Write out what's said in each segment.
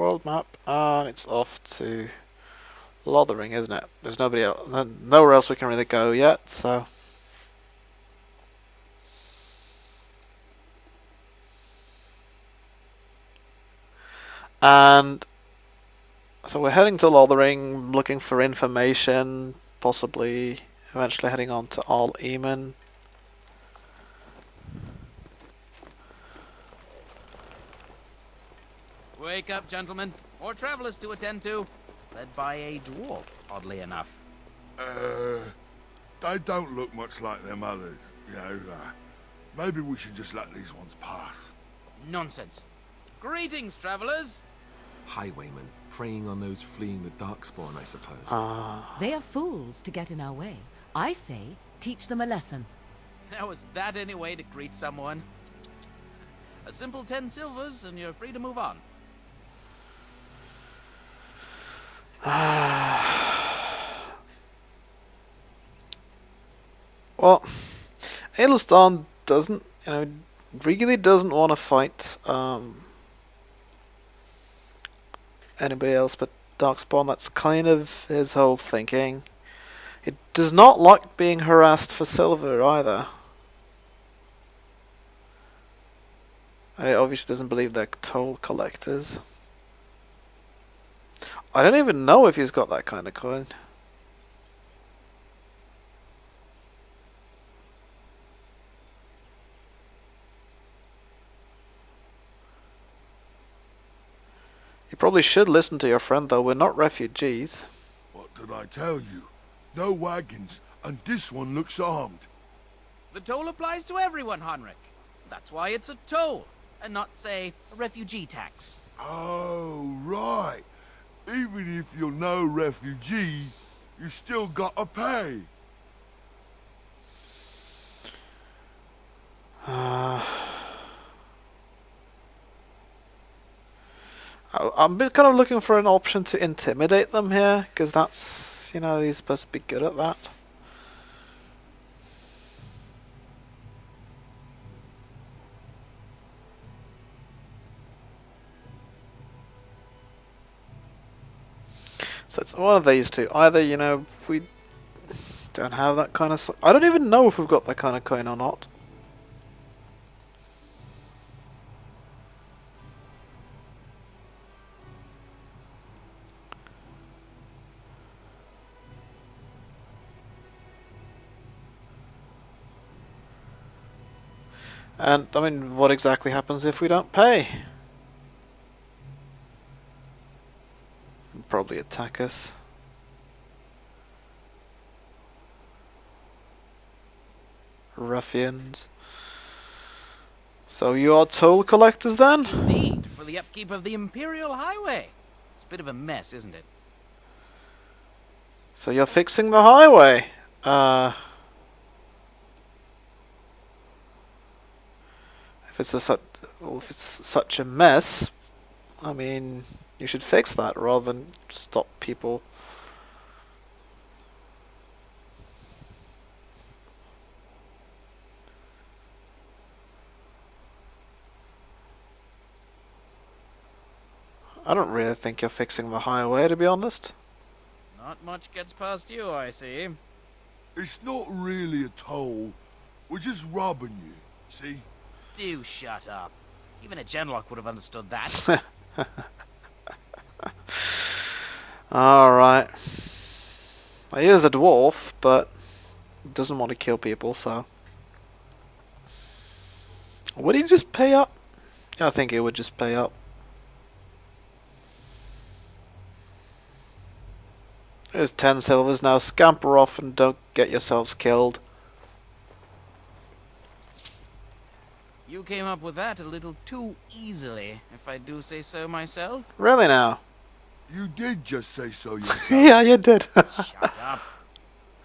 world map, and it's off to Lothering, isn't it? There's nobody else, nowhere else we can really go yet, so. And so we're heading to Lothering, looking for information, possibly eventually heading on to All Eamon. Wake up, gentlemen. More travelers to attend to. Led by a dwarf, oddly enough. They don't look much like them others, you know. Maybe we should just let these ones pass. Nonsense. Greetings, travelers. Highwaymen, preying on those fleeing the Darkspawn, I suppose. They are fools to get in our way. I say, teach them a lesson. Now, is that any way to greet someone? A simple 10 silvers, and you're free to move on. Well, Ailston doesn't, really doesn't want to fight anybody else but Darkspawn. That's kind of his whole thinking. It does not like being harassed for silver either. And it obviously doesn't believe they're toll collectors. I don't even know if he's got that kind of coin. You probably should listen to your friend, though. We're not refugees. What did I tell you? No wagons, and this one looks armed. The toll applies to everyone, Heinrich. That's why it's a toll, and not, say, a refugee tax. Oh, right. Even if you're no refugee, you still gotta pay. I'm kind of looking for an option to intimidate them here, because that's, he's supposed to be good at that. So it's one of these two. Either, we don't have that kind of... I don't even know if we've got that kind of coin or not. And, I mean, what exactly happens if we don't pay? They'll probably attack us. Ruffians. So you are toll collectors then? Indeed, for the upkeep of the Imperial Highway. It's a bit of a mess, isn't it? So you're fixing the highway. If it's such a mess, I mean, you should fix that rather than stop people. I don't really think you're fixing the highway, to be honest. Not much gets past you, I see. It's not really a toll. We're just robbing you, see? Do shut up. Even a Genlock would have understood that. Alright. He is a dwarf, but doesn't want to kill people, so... Would he just pay up? I think he would just pay up. There's 10 silvers now. Scamper off and don't get yourselves killed. You came up with that a little too easily, if I do say so myself. Really now? You did just say so yourself. Yeah, you did. Shut up.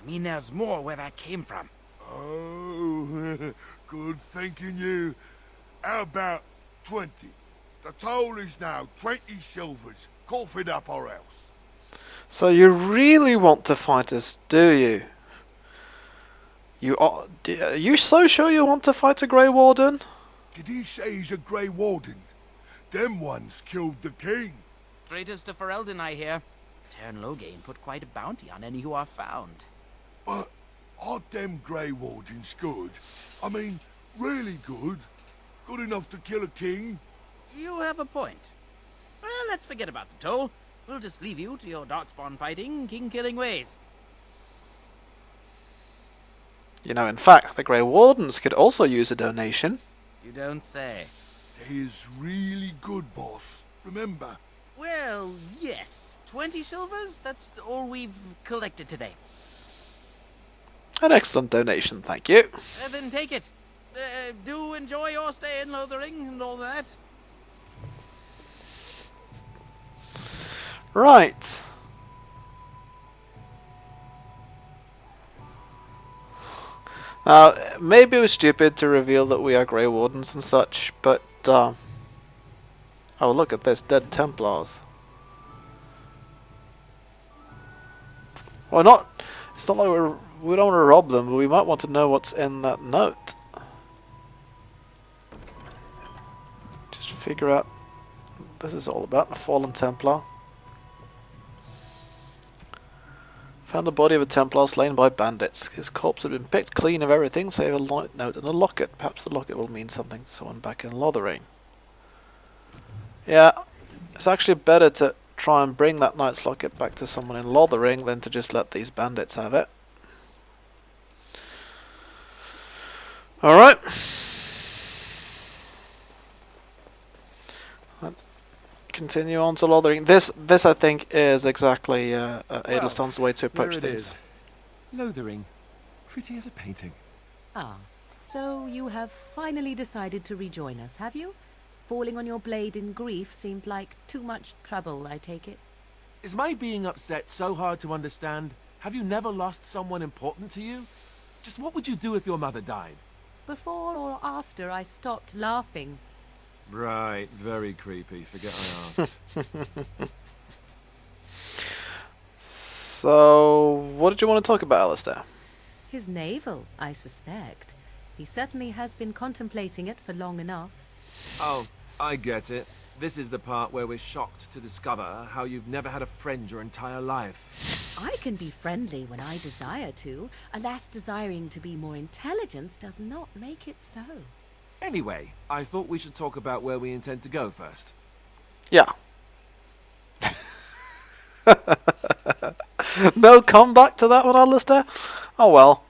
I mean, there's more where that came from. Oh, good thinking you. How about 20? The toll is now 20 silvers. Cough it up or else. So you really want to fight us, do you? Are you so sure you want to fight a Grey Warden? Did he say he's a Grey Warden? Them ones killed the king. Traitors to Ferelden, I hear. Tern Loghain put quite a bounty on any who are found. But aren't them Grey Wardens good? I mean, really good? Good enough to kill a king? You have a point. Well, let's forget about the toll. We'll just leave you to your darkspawn fighting, king-killing ways. You know, in fact, the Grey Wardens could also use a donation. You don't say. They is really good, boss. Remember? Well, yes. 20 silvers? That's all we've collected today. An excellent donation, thank you. Then take it. Do enjoy your stay in Lothering and all that. Right. Now, maybe it was stupid to reveal that we are Grey Wardens and such, but, oh, look at this, dead Templars. Well, it's not like we don't want to rob them, but we might want to know what's in that note. Just figure out what this is all about, a fallen Templar. Found the body of a Templar slain by bandits. His corpse had been picked clean of everything save a light note and a locket. Perhaps the locket will mean something to someone back in Lothering. Yeah, it's actually better to try and bring that knight's locket back to someone in Lothering than to just let these bandits have it. Alright. Let's continue on to Lothering. This I think is exactly Adelstan's way to approach There it things. is. Lothering. Pretty as a painting. Ah, so you have finally decided to rejoin us, have you? Falling on your blade in grief seemed like too much trouble, I take it. Is my being upset so hard to understand? Have you never lost someone important to you? Just what would you do if your mother died? Before or after I stopped laughing. Right, very creepy. Forget I asked. So, what did you want to talk about, Alistair? His navel, I suspect. He certainly has been contemplating it for long enough. Oh, I get it. This is the part where we're shocked to discover how you've never had a friend your entire life. I can be friendly when I desire to. Alas, desiring to be more intelligent does not make it so. Anyway, I thought we should talk about where we intend to go first. Yeah. No comeback to that one, Alistair? Oh well.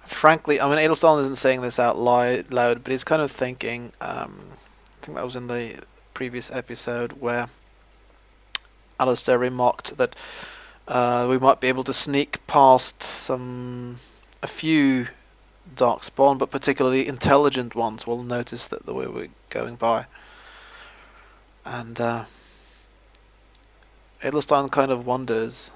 Frankly, I mean, Adelstan isn't saying this out loud, but he's kind of thinking, I think that was in the previous episode where Alistair remarked that we might be able to sneak past a few Darkspawn, but particularly intelligent ones will notice that the way we're going by. And Adelstan kind of wonders,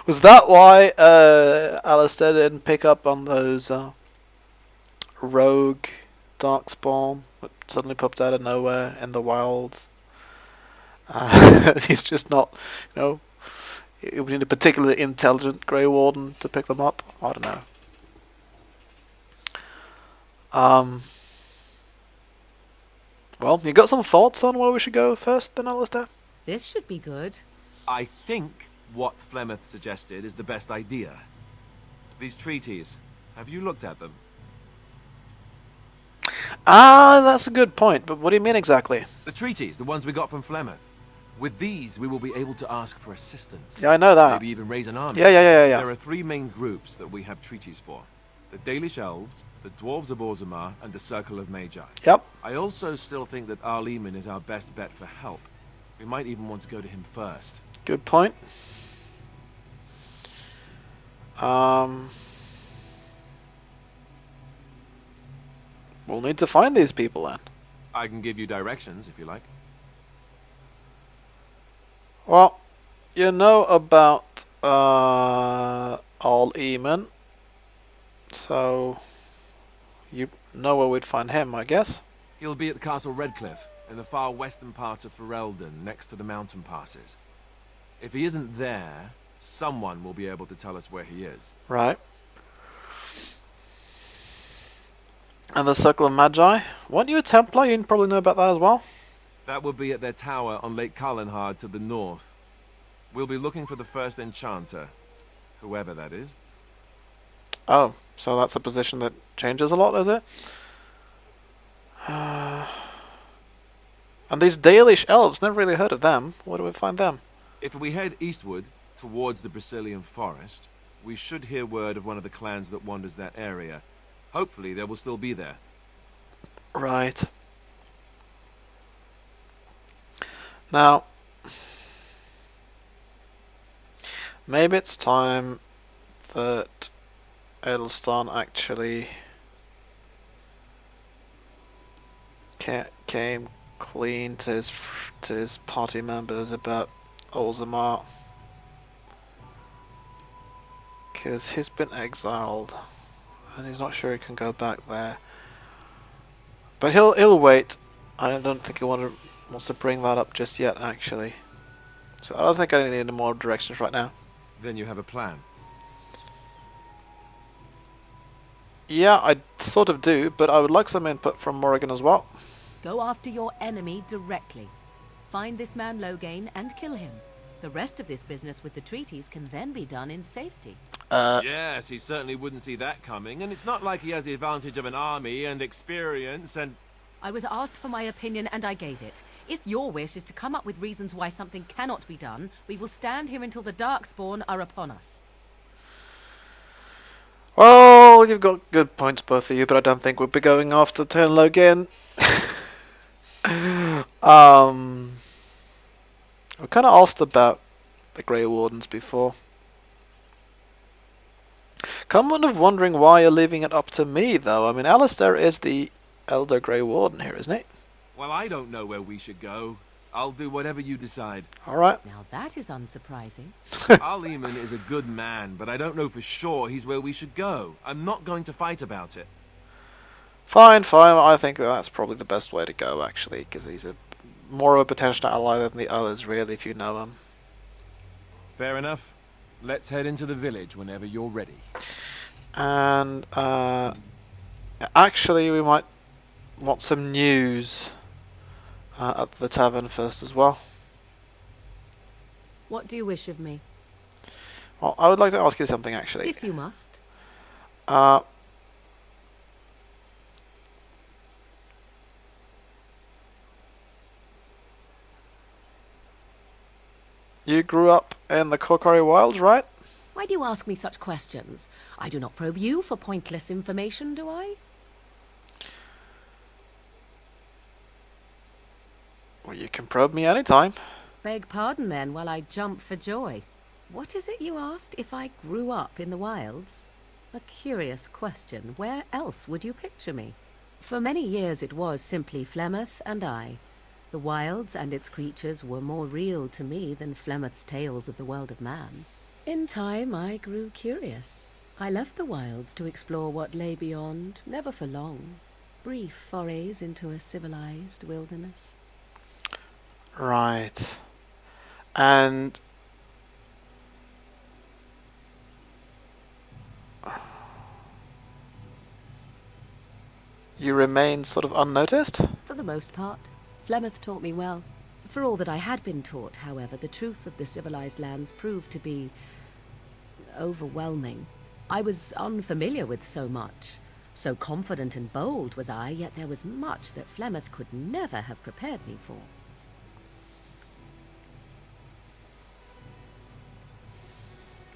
was that why Alistair didn't pick up on those rogue Darkspawn that suddenly popped out of nowhere in the wilds? He's just not, you need a particularly intelligent Grey Warden to pick them up. I don't know. Well, you got some thoughts on where we should go first, then, Alistair? This should be good. I think what Flemeth suggested is the best idea. These treaties, have you looked at them? That's a good point, but what do you mean exactly? The treaties, the ones we got from Flemeth. With these, we will be able to ask for assistance. Yeah, I know that. Maybe even raise an army. Yeah. There are three main groups that we have treaties for. The Dalish Elves, the Dwarves of Orzammar, and the Circle of Magi. Yep. I also still think that Arleman is our best bet for help. We might even want to go to him first. Good point. We'll need to find these people then. I can give you directions if you like. Well, you know about Arleman, so you know where we'd find him, I guess. He'll be at Castle Redcliffe, in the far western part of Ferelden, next to the mountain passes. If he isn't there, someone will be able to tell us where he is. Right. And the Circle of Magi? Weren't you a Templar? You probably know about that as well. That would be at their tower on Lake Carlenhard to the north. We'll be looking for the first enchanter, whoever that is. Oh, so that's a position that changes a lot, is it? And these Dalish elves, never really heard of them. Where do we find them? If we head eastward, towards the Brazilian forest, we should hear word of one of the clans that wanders that area. Hopefully they will still be there. Right. Now, maybe it's time that Edelstan actually came clean to his party members about Olzamar, because he's been exiled and he's not sure he can go back there. But he'll wait. I don't think he wants to bring that up just yet, actually. So I don't think I need any more directions right now. Then you have a plan. Yeah, I sort of do, but I would like some input from Morrigan as well. Go after your enemy directly. Find this man Loghain and kill him. The rest of this business with the treaties can then be done in safety. Yes, he certainly wouldn't see that coming, and it's not like he has the advantage of an army and experience and... I was asked for my opinion and I gave it. If your wish is to come up with reasons why something cannot be done, we will stand here until the Darkspawn are upon us. Well, you've got good points, both of you, but I don't think we'll be going after Tenlo again. We kind of asked about the Grey Wardens before. Kind of wondering why you're leaving it up to me, though. I mean, Alistair is the Elder Grey Warden here, isn't he? Well, I don't know where we should go. I'll do whatever you decide. Alright. Now that is unsurprising. Arleman is a good man, but I don't know for sure he's where we should go. I'm not going to fight about it. Fine. I think that's probably the best way to go, actually, because he's more of a potential ally than the others, really, if you know him. Fair enough. Let's head into the village whenever you're ready. And, actually, we might want some news at the tavern first as well. What do you wish of me? Well, I would like to ask you something, actually. If you must. You grew up in the Korkari Wilds, right? Why do you ask me such questions? I do not probe you for pointless information, do I? Well, you can probe me anytime. Beg pardon then while I jump for joy. What is it you asked if I grew up in the wilds? A curious question. Where else would you picture me? For many years it was simply Flemeth and I. The wilds and its creatures were more real to me than Flemeth's tales of the world of man. In time I grew curious. I left the wilds to explore what lay beyond, never for long. Brief forays into a civilized wilderness. Right. And you remain sort of unnoticed? For the most part. Flemeth taught me well. For all that I had been taught, however, the truth of the civilized lands proved to be overwhelming. I was unfamiliar with so much. So confident and bold was I, yet there was much that Flemeth could never have prepared me for.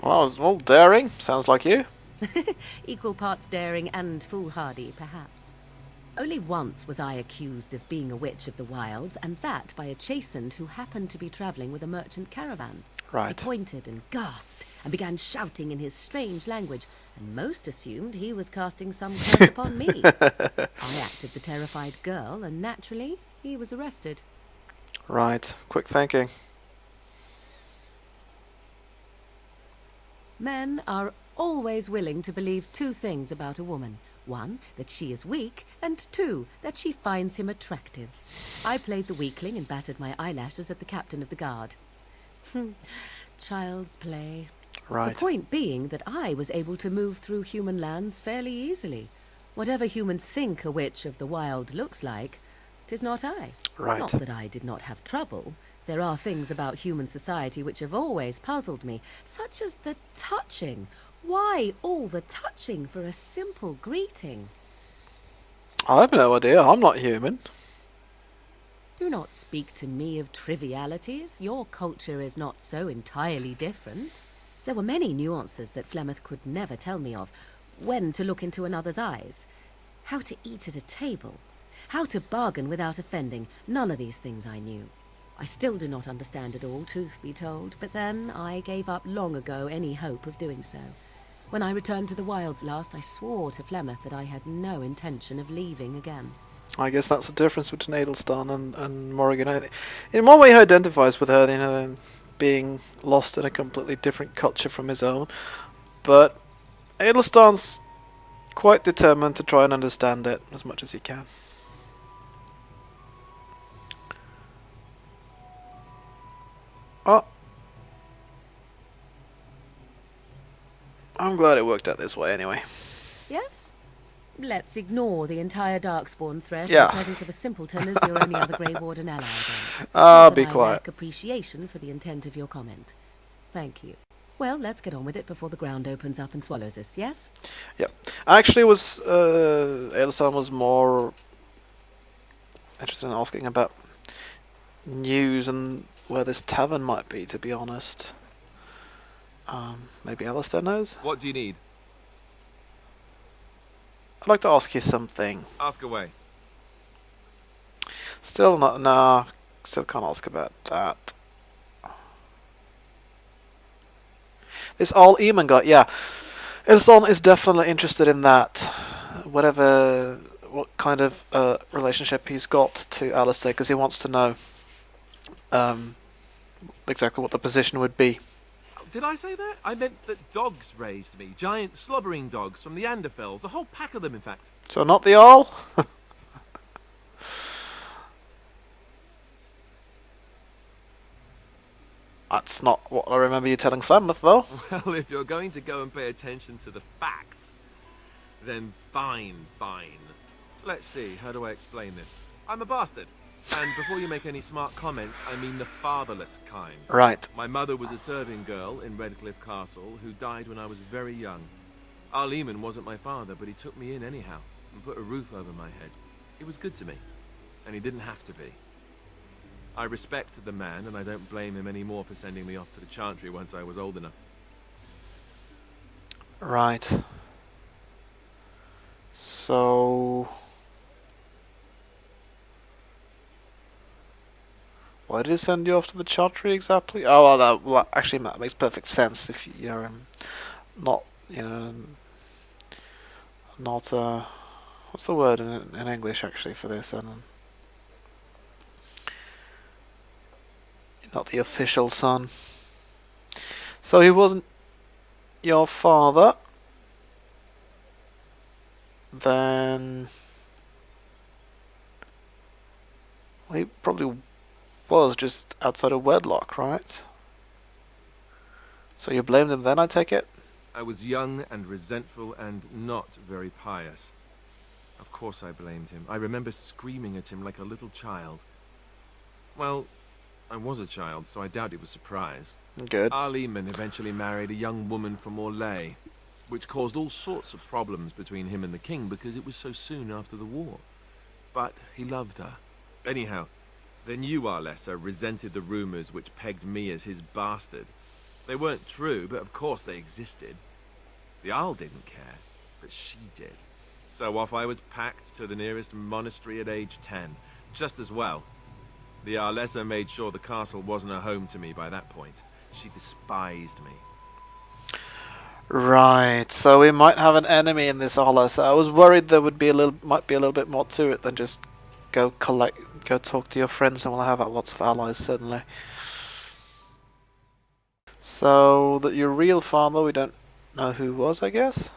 Well, daring. Sounds like you. Equal parts daring and foolhardy, perhaps. Only once was I accused of being a witch of the wilds, and that by a chastened who happened to be travelling with a merchant caravan. Right. He pointed and gasped, and began shouting in his strange language, and most assumed he was casting some curse upon me. I acted the terrified girl, and naturally, he was arrested. Right. Quick thinking. Men are always willing to believe two things about a woman. One, that she is weak, and two, that she finds him attractive. I played the weakling and battered my eyelashes at the captain of the guard. Child's play. Right. The point being that I was able to move through human lands fairly easily. Whatever humans think a witch of the wild looks like, 'Tis not I. Right. Not that I did not have trouble. There are things about human society which have always puzzled me, such as the touching. Why all the touching for a simple greeting? I have no idea. I'm not human. Do not speak to me of trivialities. Your culture is not so entirely different. There were many nuances that Flemeth could never tell me of. When to look into another's eyes, how to eat at a table, how to bargain without offending. None of these things I knew. I still do not understand it all, truth be told, but then I gave up long ago any hope of doing so. When I returned to the wilds last, I swore to Flemeth that I had no intention of leaving again. I guess that's the difference between Adelstan and Morrigan. In one way, he identifies with her, being lost in a completely different culture from his own. But Adelstan's quite determined to try and understand it as much as he can. Oh. I'm glad it worked out this way anyway. Yes? Let's ignore the entire Darkspawn threat. Yeah. In the presence of a simpleton as your only other Grey Warden ally, then. Ah, Not that be I quiet. lack appreciation for the intent of your comment. Thank you. Well, let's get on with it before the ground opens up and swallows us, yes? Yep. Actually, Adelstan was more interested in asking about news and where this tavern might be, to be honest. Maybe Alistair knows? What do you need? I'd like to ask you something. Ask away. Still not, nah, still can't ask about that. This all Eamon guy, yeah. Ilson is definitely interested in that. What kind of relationship he's got to Alistair, because he wants to know exactly what the position would be. Did I say that? I meant that dogs raised me. Giant slobbering dogs from the Anderfells. A whole pack of them, in fact. So not the all? That's not what I remember you telling Flemeth, though. Well, if you're going to go and pay attention to the facts, then fine. Let's see, how do I explain this? I'm a bastard. And before you make any smart comments, I mean the fatherless kind. Right. My mother was a serving girl in Redcliffe Castle who died when I was very young. Our Lehman wasn't my father, but he took me in anyhow and put a roof over my head. He was good to me, and he didn't have to be. I respect the man, and I don't blame him anymore for sending me off to the Chantry once I was old enough. Right. So... why did he send you off to the Chantry exactly? Oh, well, actually, that makes perfect sense if you're not, not what's the word in English actually for this? Not the official son. So he wasn't your father. Then he probably was just outside of wedlock, right? So you blamed him then, I take it? I was young and resentful and not very pious. Of course I blamed him. I remember screaming at him like a little child. Well, I was a child, so I doubt he was surprised. Good. Our Lehman eventually married a young woman from Orlais, which caused all sorts of problems between him and the king because it was so soon after the war. But he loved her. Anyhow, then you, Arlessa, resented the rumors which pegged me as his bastard. They weren't true, but of course they existed. The Arl didn't care, but she did. So off I was packed to the nearest monastery at age 10. Just as well. The Arlessa made sure the castle wasn't a home to me by that point. She despised me. Right, so we might have an enemy in this Arlessa. I was worried there might be a little bit more to it than just go talk to your friends and we'll have lots of allies, certainly. So, that your real father, we don't know who was, I guess?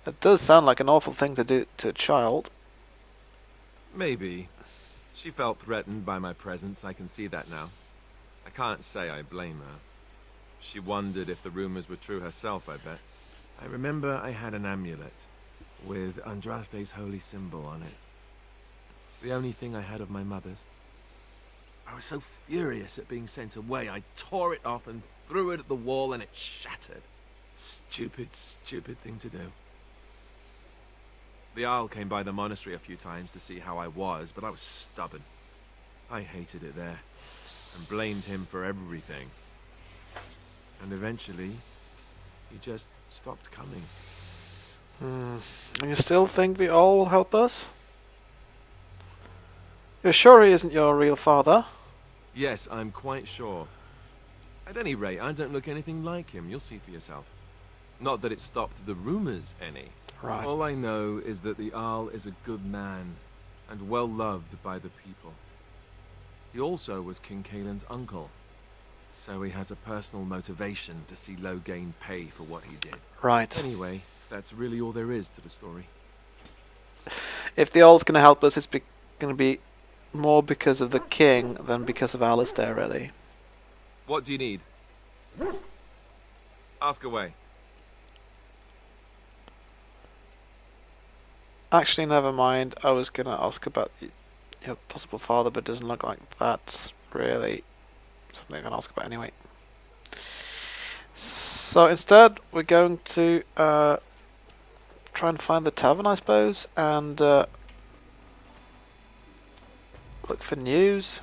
It does sound like an awful thing to do to a child. Maybe. She felt threatened by my presence, I can see that now. I can't say I blame her. She wondered if the rumors were true herself, I bet. I remember I had an amulet with Andraste's holy symbol on it. The only thing I had of my mother's. I was so furious at being sent away, I tore it off and threw it at the wall and it shattered. Stupid, stupid thing to do. The Arl came by the monastery a few times to see how I was, but I was stubborn. I hated it there, and blamed him for everything. And eventually, he just stopped coming. And you still think the All will help us? You're sure he isn't your real father? Yes, I'm quite sure. At any rate, I don't look anything like him. You'll see for yourself. Not that it stopped the rumors any. Right. All I know is that the Arl is a good man, and well loved by the people. He also was King Kaelin's uncle, so he has a personal motivation to see Loghain pay for what he did. Right. Anyway, that's really all there is to the story. If the All's going to help us, it's going to be more because of the king than because of Alistair, really. What do you need? Ask away. Actually, never mind. I was going to ask about your possible father, but it doesn't look like that's really something I'm going to ask about anyway. So instead, we're going to try and find the tavern, I suppose, and look for news.